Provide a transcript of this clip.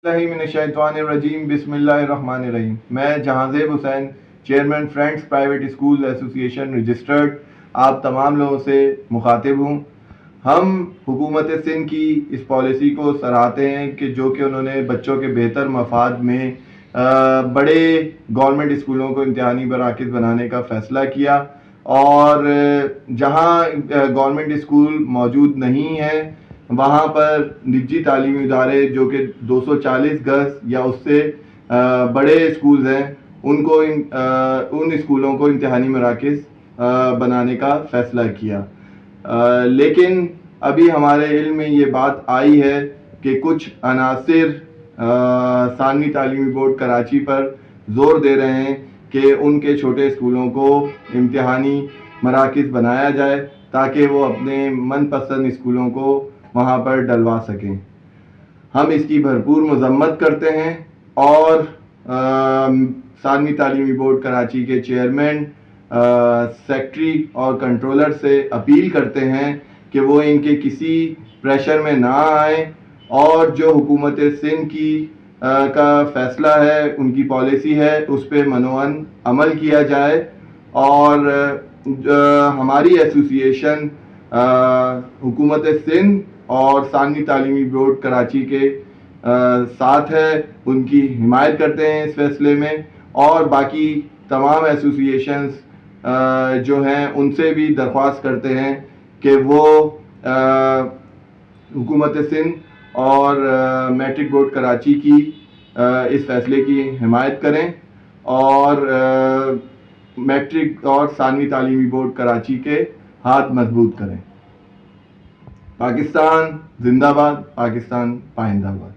मिनश्शैतानिर्रजीम बिस्मिल्लाहिर्रहमानिर्रहीम। मैं Jahanzeb Hussain, chairman friends private school association registered, आप तमाम लोगों से मुखातिब हूँ। हम हुकूमत सिंध की इस पॉलिसी को सराहते हैं कि जो कि उन्होंने बच्चों के बेहतर मफाद में बड़े गवर्नमेंट स्कूलों को इम्तिहानी मराकज़ बनाने का फ़ैसला किया, और जहाँ गवर्नमेंट स्कूल मौजूद नहीं है वहाँ पर निजी तालीमी इदारे जो कि 240 गज या उससे बड़े स्कूल्स हैं उनको उन स्कूलों को इम्तिहानी मराकज़ बनाने का फ़ैसला किया। लेकिन अभी हमारे इल्म में ये बात आई है कि कुछ अनासिर सानवी तालीमी बोर्ड कराची पर ज़ोर दे रहे हैं कि उनके छोटे स्कूलों को इम्तिहानी मराकज़ बनाया जाए ताकि वो अपने मनपसंद स्कूलों को वहाँ पर डलवा सकें। हम इसकी भरपूर मज़म्मत करते हैं और सानवी तालीमी बोर्ड कराची के चेयरमैन, सेक्रेटरी और कंट्रोलर से अपील करते हैं कि वो इनके किसी प्रेशर में ना आए और जो हुकूमत सिंध की का फ़ैसला है, उनकी पॉलिसी है, उस पर मनोअन अमल किया जाए। और हमारी एसोसिएशन हुकूमत सिंध और सानवी तालीमी बोर्ड कराची के साथ है, उनकी हिमायत करते हैं इस फैसले में। और बाकी तमाम एसोसिएशंस जो हैं उनसे भी दरख्वास्त करते हैं कि वो हुकूमत सिंध और मैट्रिक बोर्ड कराची की इस फैसले की हिमायत करें और मैट्रिक और सानवी तालीमी बोर्ड कराची के हाथ मजबूत करें। पाकिस्तान जिंदाबाद, पाकिस्तान पाइंदाबाद।